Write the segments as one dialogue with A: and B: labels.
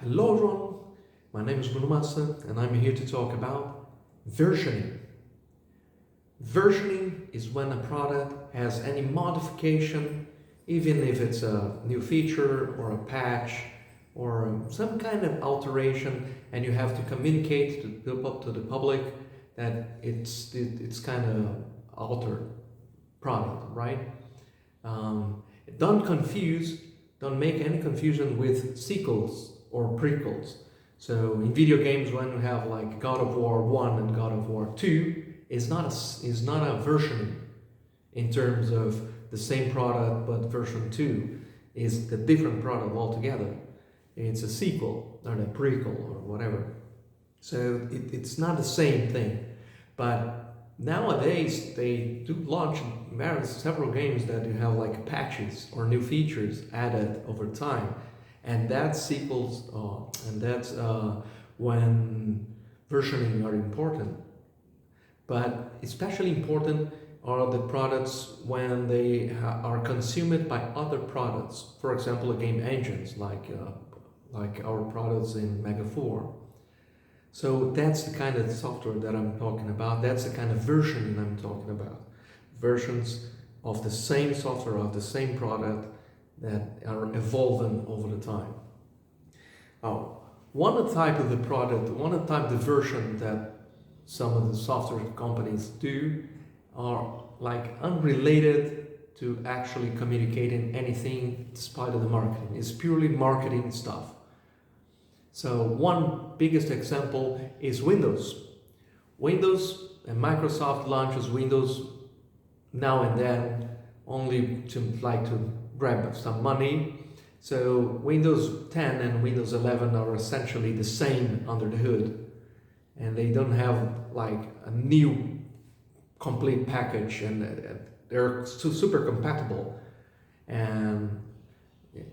A: Hello everyone, my name is Bruno Massa and I'm here to talk about versioning. Versioning is when a product has any modification, even if it's a new feature or a patch or some kind of alteration, and you have to communicate to the public that it's kind of altered product, right? Don't make any confusion with sequels or prequels. So in video games, when you have like God of War 1 and God of War 2, is not a versioning in terms of the same product, but version 2 is the different product altogether. It's a sequel or a prequel or whatever. So it's not the same thing. But nowadays they do launch several games that you have like patches or new features added over time. And that's sequels, and that's when versioning are important. But especially important are the products when they are consumed by other products. For example, game engines like our products in MEGA4. So that's the kind of software that I'm talking about. That's the kind of versioning I'm talking about. Versions of the same software, of the same product, that are evolving over the time. One type of the product, one type of the version that some of the software companies do are like unrelated to actually communicating anything despite of the marketing. It's purely marketing stuff. So one biggest example is Windows. Windows and Microsoft launches Windows now and then only to grab some money. So Windows 10 and Windows 11 are essentially the same under the hood, and they don't have like a new complete package, and they're super compatible. And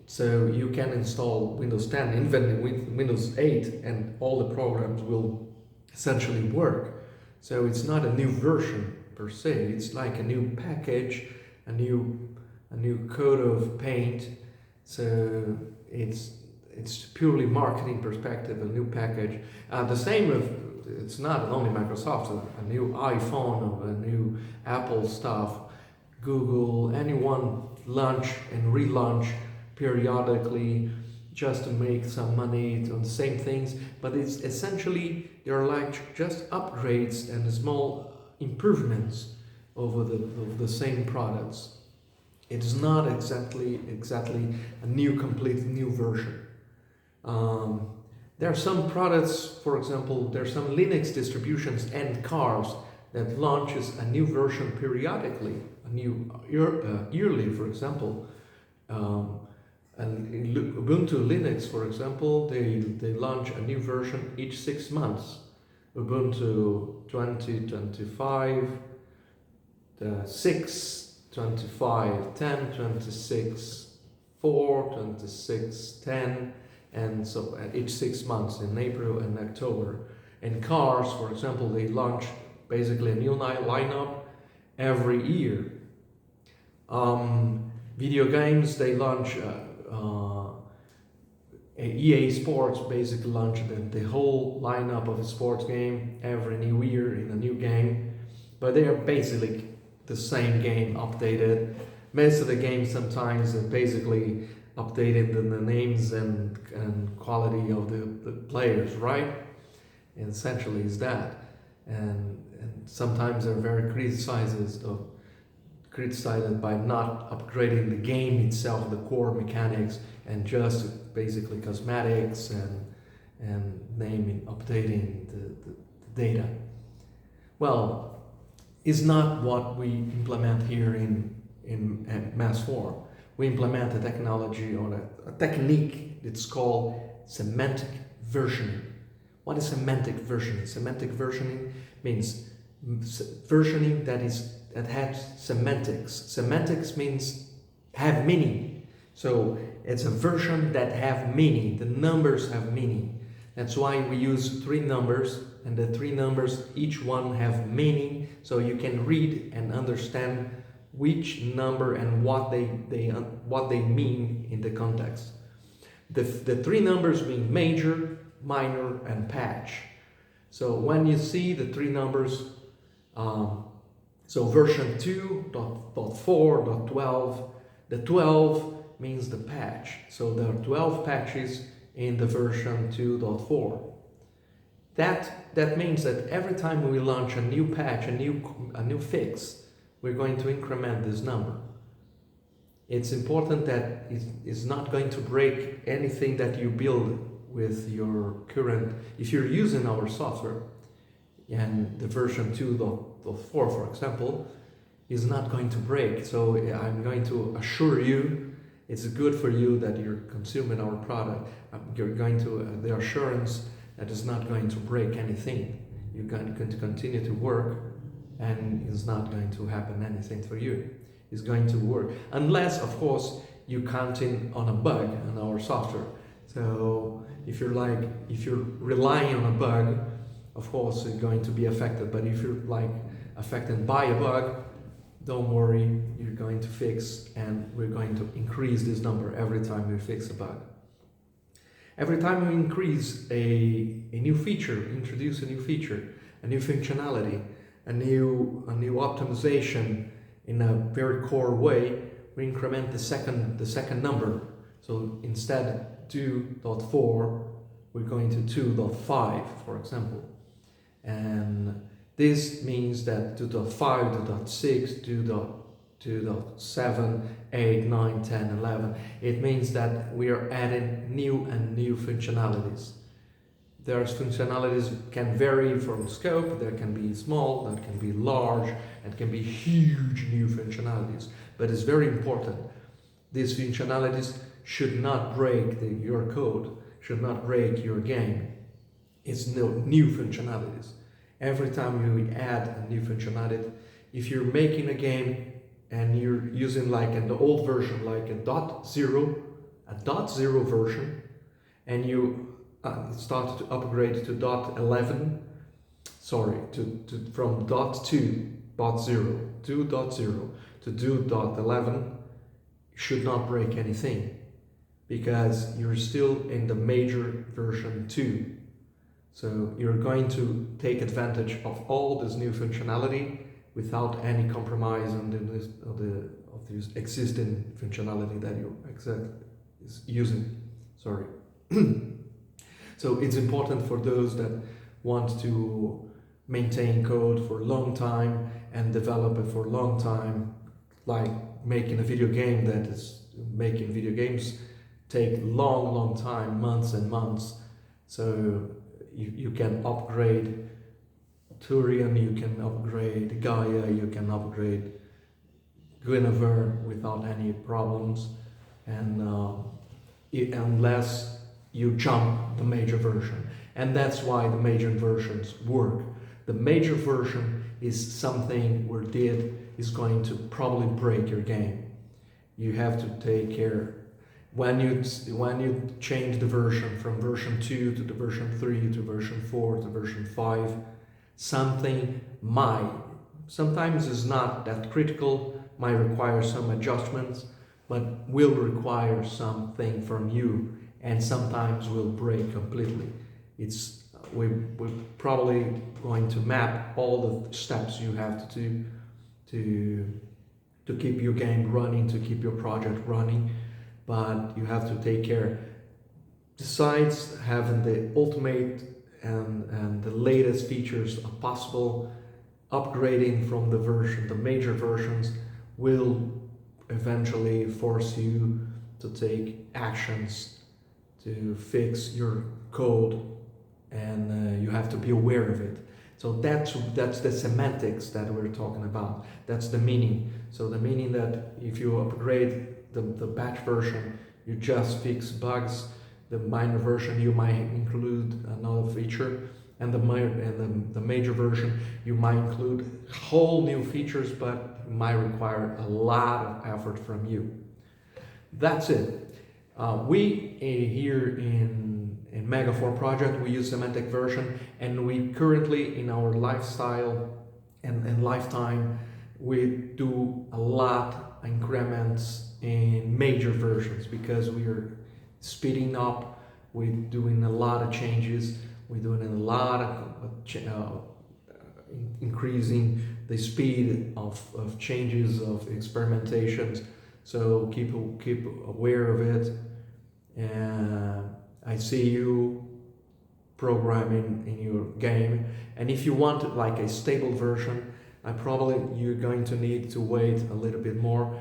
A: so you can install Windows 10 even with Windows 8 and all the programs will essentially work. So it's not a new version per se, it's like a new package, a new coat of paint. So it's purely marketing perspective, a new package. The same of, it's not only Microsoft, a new iPhone, a new Apple stuff, Google, anyone launch and relaunch periodically just to make some money on the same things, but it's essentially they're like just upgrades and small improvements over the same products. It is not exactly a complete new version. There are some products, for example, there are some Linux distributions and cars that launches a new version periodically, a new yearly, for example. And Ubuntu Linux, for example, they launch a new version each 6 months. Ubuntu 2025, 6. 25, 10, 26, 4, 26, 10, and so each 6 months in April and October. In cars, for example, they launch basically a new lineup every year. Video games, they launch EA Sports basically launch the whole lineup of a sports game every new year in a new game, but they are basically the same game updated. Most of the games sometimes are basically updated in the names and quality of the players, right? And essentially is that. And sometimes they're very criticized by not upgrading the game itself, the core mechanics, and just basically cosmetics and updating the data. Well, is not what we implement here in MEGA4. We implement a technology or a technique that's called semantic versioning. What is semantic versioning? Semantic versioning means versioning that has semantics. Semantics means have meaning. So it's a version that have meaning. The numbers have meaning. That's why we use 3 numbers, and the 3 numbers, each one have meaning, so you can read and understand which number and what they mean in the context. The three numbers being major, minor, and patch. So when you see the three numbers, so version 2.4.12, the 12 means the patch. So there are 12 patches in the version 2.4. That means that every time we launch a new patch, a new fix, we're going to increment this number. It's important that it's not going to break anything that you build with your current, if you're using our software, and the version 2.4, for example, is not going to break. So I'm going to assure you, it's good for you that you're consuming our product. You're going to, the assurance that is not going to break anything. You're going to continue to work, and it's not going to happen anything for you. It's going to work, unless, of course, you're counting on a bug in our software. So if you're relying on a bug, of course, you're going to be affected. But if you're affected by a bug, don't worry, you're going to fix, and we're going to increase this number every time we fix a bug. Every time we increase a new feature, introduce a new feature, a new functionality, a new optimization in a very core way, we increment the second number. So instead 2.4, we're going to 2.5, for example. And this means that 2.5, 2.6, 2.7, 8, 9, 10, 11. It means that we are adding new functionalities. There's functionalities can vary from scope. There can be small, that can be large, and can be huge new functionalities. But it's very important. These functionalities should not break your code, should not break your game. It's new functionalities. Every time you add a new functionality, if you're making a game and you're using like an old version, like a .0 version, and you start to upgrade to .11, sorry, from .2.0 to do .11, should not break anything, because you're still in the major version 2. So you're going to take advantage of all this new functionality without any compromise on this existing functionality that you is using. Sorry. So it's important for those that want to maintain code for a long time and develop it for a long time, like making a video game. That is, making video games take long time, months and months. So you can upgrade Turian, you can upgrade Gaia, you can upgrade Guinevere without any problems, and unless you jump the major version. And that's why the major versions work. The major version is something where is going to probably break your game. You have to take care. When you change the version from version 2 to the version 3 to version 4 to version 5, something sometimes is not that critical, might require some adjustments, but will require something from you, and sometimes will break completely. We're probably going to map all the steps you have to do to keep your game running, to keep your project running, but you have to take care. Besides having the ultimate and the latest features possible, upgrading from the major versions will eventually force you to take actions to fix your code, and you have to be aware of it. So that's the semantics that we're talking about. That's the meaning. So the meaning that if you upgrade the batch version, you just fix bugs. The minor version, you might include another feature, and the major version, you might include whole new features, but it might require a lot of effort from you. That's it. We here in MEGA4 project, we use semantic version, and we currently in our lifestyle and lifetime, we do a lot increments in major versions, because we are speeding up. We're doing a lot of changes. We're doing a lot of increasing the speed of changes, of experimentations. So keep aware of it. And I see you programming in your game. And if you want like a stable version, you're going to need to wait a little bit more.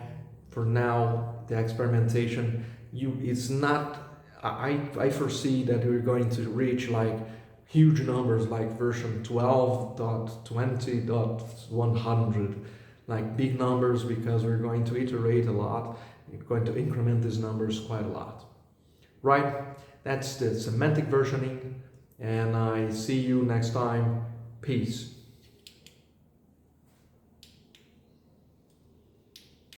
A: For now, the experimentation, it's not. I foresee that we're going to reach like huge numbers, like version 12.20.100, like big numbers, because we're going to iterate a lot. We're going to increment these numbers quite a lot. Right? That's the semantic versioning, and I see you next time. Peace.